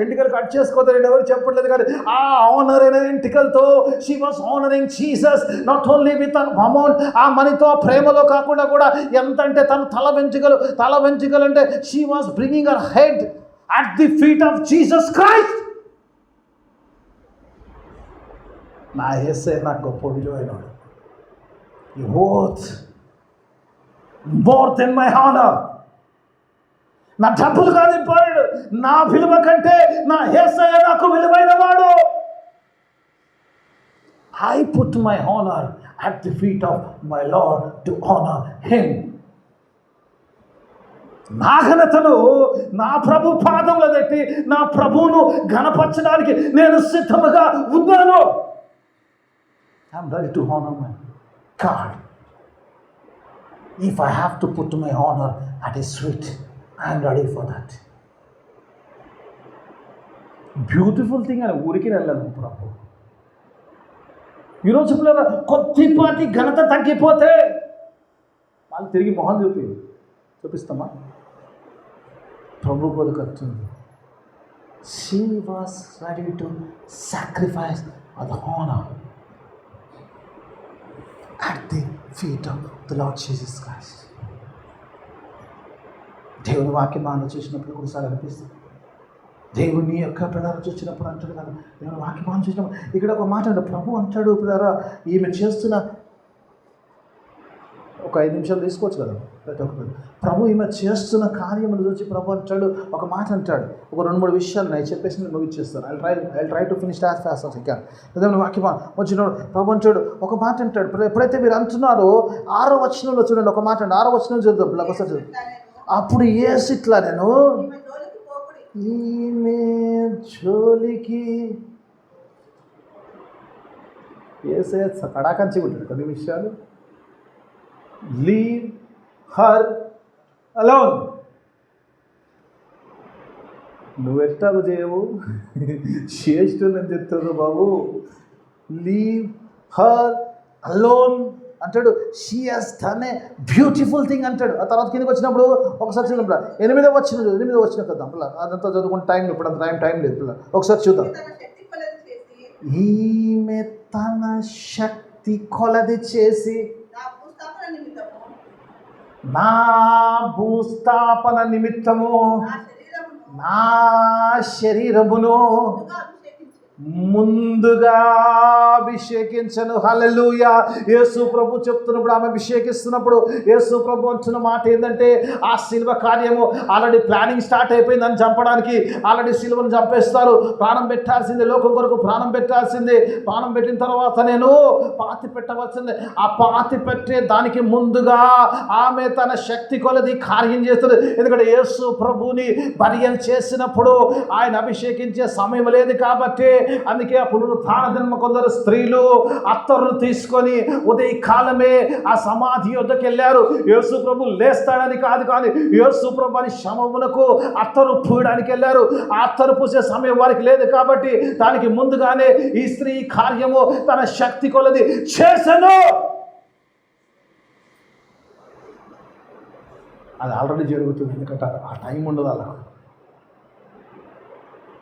ఎంటికలు కట్ చేసుకోవద్దని ఎవరు చెప్పట్లేదు, కానీ ఆ ఆనర్ అయిన ఎంటికలతో she was honouring Jesus not only with amount. ఆ మనీతో ఆ ప్రేమలో కాకుండా కూడా ఎంత అంటే తన తల వెంట్రుకలు అంటే she was bringing her head at the feet of Jesus Christ. నా యేసే నాకు గొప్ప విలువైనవాడు. You worth more than my honor. నా డబ్బులు కాదు ఇంపార్టెంట్, నా విలువ కంటే నా యేసే నాకు విలువైన వాడు. I put my honor at the feet of my Lord to honor him. నా ఘనతను నా ప్రభు పాదముల పెట్టి నా ప్రభువును ఘనపరచడానికి నేను సిద్ధముగా ఉన్నాను. I'm ready to honour my God. If I have to put my honour at his feet, I'm ready for that. Beautiful thing అని ఊరికి వెళ్ళాను ప్రభు. ఈరోజు పిల్లల కొద్దిపాటి ఘనత తగ్గిపోతే వాళ్ళు తిరిగి మొహం చూపిస్తామా? ప్రభు కొరకు వస్తుంది. She was ready to sacrifice the honor at the feet of the Lord Jesus Christ. దేవుని వాక్యం మనం చూసినప్పుడు కొన్నిసార్లు అనిపిస్తుంది. దేవుని యొక్క పిల్లలు చూసినప్పుడు అంటాడు కదా, దేవుని వాక్యం మనం చూసినప్పుడు ఇక్కడ ఒక మాట అంటాడు. ప్రభు అంటాడు, పిల్లరా ఈమె చేస్తున్న ఒక 5 నిమిషాలు తీసుకోవచ్చు కదా ప్రతి ఒక్కరు. ప్రభు ఈమె చేస్తున్న కార్యములు చూసి ప్రభు అంటాడు, ఒక మాట అంటాడు. ఒక 2-3 విషయాలు నేను చెప్పేసి నేను ముగిచ్చేస్తాను. I try to finish as fast as I can. ఏదైనా వాక్యం వచ్చినప్పుడు ప్రభు అంటాడు, ఒక మాట అంటాడు. ఎప్పుడైతే మీరు అంటున్నారో 6వ వచనంలో చూడండి, ఒక మాట అండి. 6వ వచనం చూద్దాం ఒకసారి చూద్దాం. అప్పుడు యేసు ఇట్లా, నేను ఈమె జోలికి ఏసే కడాకంచి ఉంటాడు కొన్ని విషయాలు. Leave her alone. నువ్వెట్టాగు చేయవు, శ్రేష్ఠులు అని చెప్తారు బాబు. లీవ్ హర్ అలోన్ అంటాడు. She has done a beautiful thing అంటాడు. ఆ తర్వాత కిందకి వచ్చినప్పుడు ఒకసారి చూద్దాం. 8వ వచ్చిన కదా అదంతా చదువుకుని టైం ఇప్పుడు అంత టైం లేదు పిల్ల. ఒకసారి చూద్దాం. ఈమె తన శక్తి కొలది చేసి నా భూస్థాపన నిమిత్తము నా శరీరమును ముందుగా అభిషేకించను. హల్లెలూయా. యేసు ప్రభు చెప్తున్నప్పుడు, ఆమె అభిషేకిస్తున్నప్పుడు యేసు ప్రభు అంటున్న మాట ఏంటంటే, ఆ శిల్వ కార్యము ఆల్రెడీ ప్లానింగ్ స్టార్ట్ అయిపోయిందని చంపడానికి. ఆల్రెడీ శిలువను చంపేస్తారు. ప్రాణం పెట్టాల్సిందే, లోకం కొరకు ప్రాణం పెట్టాల్సిందే. ప్రాణం పెట్టిన తర్వాత నేను పాతి పెట్టవలసిందే. ఆ పాతి పెట్టే దానికి ముందుగా ఆమె తన శక్తి కొలది కార్యం చేస్తుంది. ఎందుకంటే యేసు ప్రభుని బలియం చేసినప్పుడు ఆయన అభిషేకించే సమయం లేదు కాబట్టి, అందుకే ఆ పునరుత్థాన దినమున కొందరు స్త్రీలు అత్తరులు తీసుకొని ఉదయకాలమే ఆ సమాధి యొద్దకు వెళ్ళారు. యేసు ప్రభు లేస్తాడని కాదు, కానీ యేసు ప్రభు అని శవమునకు అత్తరు పూయడానికి వెళ్ళారు. ఆ అత్తరు పూసే సమయం వారికి లేదు కాబట్టి దానికి ముందుగానే ఈ స్త్రీ కార్యము తన శక్తి కొలది చేసెను. అది ఆల్రెడీ జరుగుతుంది. ఎందుకంటే ఆ టైం ఉండదు. అలా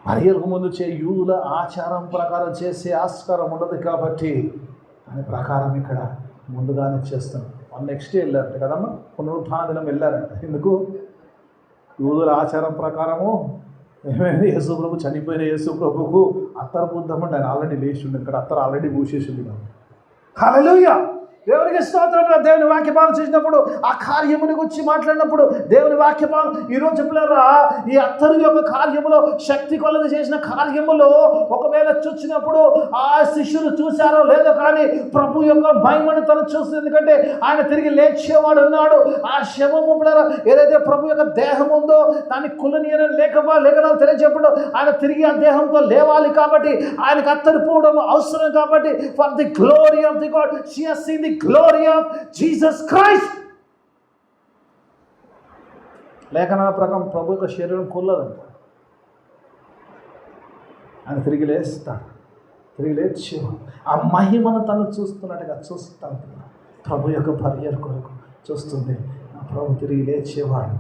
మరియకు ముందు యూదుల ఆచారం ప్రకారం చేసే ఆస్కారం ఉండదు కాబట్టి దాని ప్రకారం ఇక్కడ ముందుగానే చేస్తాం. నెక్స్ట్ డే వెళ్ళారంట కదమ్మా, పునరుత్థాన దినం వెళ్ళారంట. ఎందుకు? యూదుల ఆచారం ప్రకారము ఏమైంది, యేసు ప్రభు చనిపోయిన యేసు ప్రభుకు అత్తరు పూద్దామంటే ఆయన ఆల్రెడీ లేచి ఉండి, ఇక్కడ అత్తరు ఆల్రెడీ పూసేసింది. హల్లెలూయా. దేవునికి స్తోత్రం. దేవుని వాక్యపాలన చేసినప్పుడు, ఆ కార్యముని గురించి మాట్లాడినప్పుడు దేవుని వాక్యపాలన ఈరోజు చెప్పలేరా, ఈ అత్తరు యొక్క కార్యములో శక్తి కొలది చేసిన కార్యములో ఒకవేళ చూసినప్పుడు ఆ శిష్యులు చూశారో లేదో కానీ ప్రభు యొక్క మహిమను తను చూస్తుంది. ఎందుకంటే ఆయన తిరిగి లేచేవాడు ఉన్నాడు. ఆ శవము ఏదైతే ప్రభు యొక్క దేహం ఉందో దాన్ని కులనీయని లేఖనాలు తెలియజేపడు. ఆయన తిరిగి ఆ దేహంతో లేవాలి కాబట్టి ఆయనకు అత్తరు పోవడం అవసరం కాబట్టి, for the glory of the God she has scene the glory of Jesus Christ. లేఖనాల ప్రకారం ప్రభు యొక్క శరీరం కూలదంట. ఆయన తిరిగి లేస్తాడు. తిరిగి లేచి ఆ మహిమను తను చూస్తున్నట్టుగా చూస్తాను. ప్రభు యొక్క భార్య కొరకు చూస్తుంది. ప్రభు తిరిగి లేచేవాడు.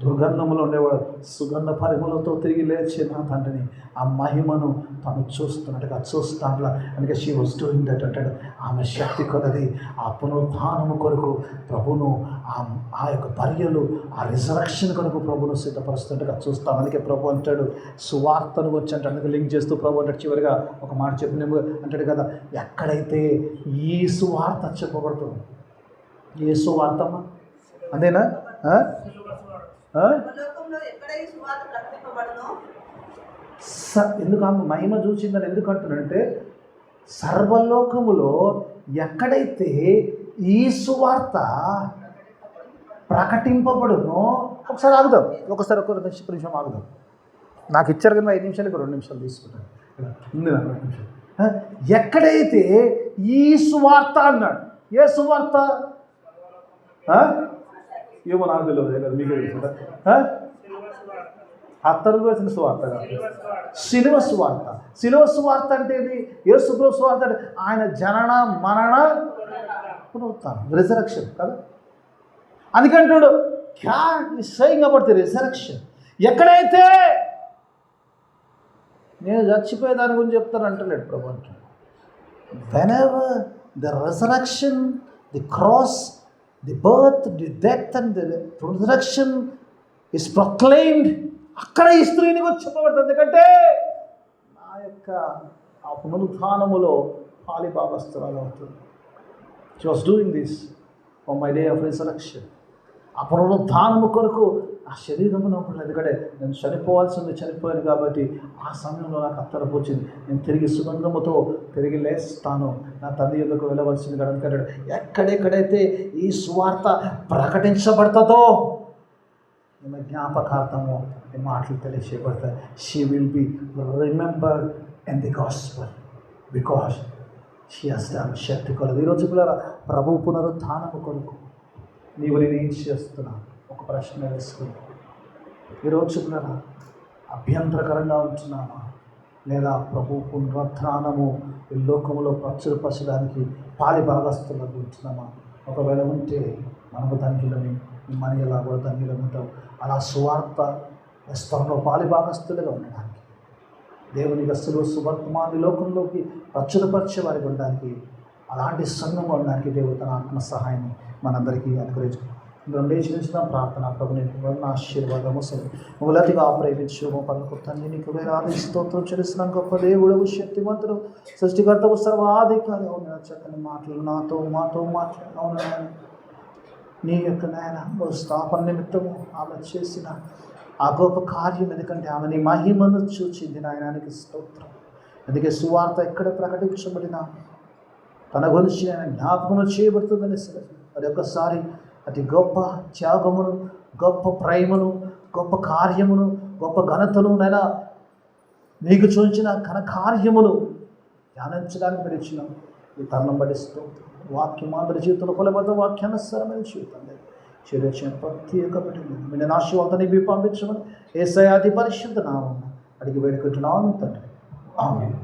దుర్గంధములో ఉండేవాడు సుగంధ పరిమళతో తిరిగి లేచే నా తండ్రిని ఆ మహిమను తను చూస్తున్నట్టుగా చూస్తాను. అందుకే షీ వాజ్ డూయింగ్ దట్ అంటాడు. ఆమె శక్తి కొలది ఆ పునరుత్థానము కొరకు ప్రభును ఆ యొక్క భార్యలు ఆ రిజరక్షన్ కొరకు ప్రభును సిద్ధపరుస్తున్నట్టుగా చూస్తాం. అందుకే ప్రభు అంటాడు సువార్తను వచ్చి అంటే అందుకే లింక్ చేస్తూ ప్రభు అంటాడు చివరిగా ఒక మాట చెప్పిన అంటాడు కదా, ఎక్కడైతే ఈ సువార్త చెప్పబడుతుంది, ఏ సువార్తమ్మా అంతేనా? ఎందుకు ఆమె మహిమ చూసిందని ఎందుకు అంటున్నాడంటే, సర్వలోకములో ఎక్కడైతే ఈ సువార్త ప్రకటింపబడునో, ఒకసారి ఆగుదాం, ఒకసారి ఒక నిమిషం ఆగుదాం. నాకు ఇచ్చారు కానీ 5 నిమిషాలకి 2 నిమిషాలు తీసుకుంటాను. ఉంది నాకు 2 నిమిషాలు. ఎక్కడైతే ఈ సువార్త అన్నాడు, ఏ సువార్త ఏమో నాకు తెలియదు, మీకే తెలుసు. అత్తరు వచ్చిన సువార్త కాదు, శిలువ సువార్త. శిలువ సువార్త అంటే ఇది యేసు ప్రభు సువార్త అంటే ఆయన జనన మరణ పునరుత్థానం, రిజరక్షన్ కదా. అందుకంటాడు God is saying about the resurrection. ఎక్కడైతే నేను చచ్చిపోయే దాని గురించి చెప్తాను అంటలేడు ప్రభు అంటాడు. Whenever the resurrection, the cross, the birth, the death and the resurrection is proclaimed, అక్కడ ఈ స్త్రీని గురించి చెప్పబడుతుంది. ఎందుకంటే నా యొక్క ఆ పునరుత్థానములో పాలిభాగస్తురాలు అవుతుంది. She was doing this. For my day of resurrection. ఆ పునరుద్ధానము కొరకు ఆ శరీరము నొప్పులు, ఎందుకంటే నేను చనిపోయాను కాబట్టి ఆ సమయంలో నాకు అత్తరపోచింది. నేను తిరిగి సుగంధముతో తిరిగి లేస్తాను, నా తండ్రి యొద్దకు వెళ్ళవలసింది కదా అనుకుంటాడు. ఎక్కడెక్కడైతే ఈ సువార్త ప్రకటించబడుతుందో ఈమె జ్ఞాపకార్థము ఈ మాటలు తెలియచేయబడతాయి. She will be remembered in the gospel because she has done శక్తి కొరకు. ఈరోజు పిల్లల ప్రభు పునరుత్థానము కొరకు నేను ఏం చేస్తున్నాను ఒక ప్రశ్న వేసుకుని, ఈరోజు పిల్లల అభ్యంతరకరంగా ఉంటున్నామా, లేదా ప్రభు పునరుత్థానము ఈ లోకములో ప్రచురపరచడానికి పాలి భాగస్తులకు ఉంటున్నామా? ఒకవేళ ఉంటే మనము ధన్యులని, మన ఎలా కూడా ధన్యులు ఉంటాం. అలా సువార్త విస్తరణలో పాలి భాగస్తులుగా ఉండడానికి, దేవునికి అసలు సువర్తమాని లోకంలోకి ప్రచురపరిచే వారికి ఉండడానికి, అలాంటి సంఘంగా ఉండడానికి దేవుడు తన ఆత్మ సహాయాన్ని మనందరికీ అనుగ్రహించుకుంటాం. లేచిన ప్రార్థన ప్రభుని ఆశీర్వాదము మొదటిగా ప్రేమించము పనులకు తండ్రి నీకు వేలాది స్తోత్రం చెల్లిస్తున్నాను. గొప్ప దేవుడు, శక్తివంతుడు, సృష్టికర్తవు, సర్వాధికారి అవును. చక్కని మాటలు నాతో మాట్లాడు. నీ యొక్క నాయన స్థాపన నిమిత్తము ఆమె చేసిన ఆ గొప్ప కార్యం, ఎందుకంటే ఆమె నీ మహిమను చూచింది నాయనానికి స్తోత్రం. అందుకే సువార్త ఎక్కడ ప్రకటించబడినా తన గురించి ఆయన జ్ఞాపకం చేయబడుతుందని అది ఒక్కసారి అతి గొప్ప త్యాగమును, గొప్ప ప్రేమను, గొప్ప కార్యమును, గొప్ప ఘనతను నైనా నీకు చూపించిన ఘన కార్యములు ధ్యానించడానికి మీరు ఇచ్చిన ఈ తరుణం పడిస్తూ వాక్యం అందరి జీవితంలో కొలబద్ద వాక్యానుసారమైన జీవితం చేరొచ్చిన ప్రతి ఒక్క బిడ్డను మీ నాశవంతని పంపించమని యేసయ్య అతి పరిశుద్ధ నామమున అడిగి వేడుకుంటున్నాను తండ్రి. ఆమేన్.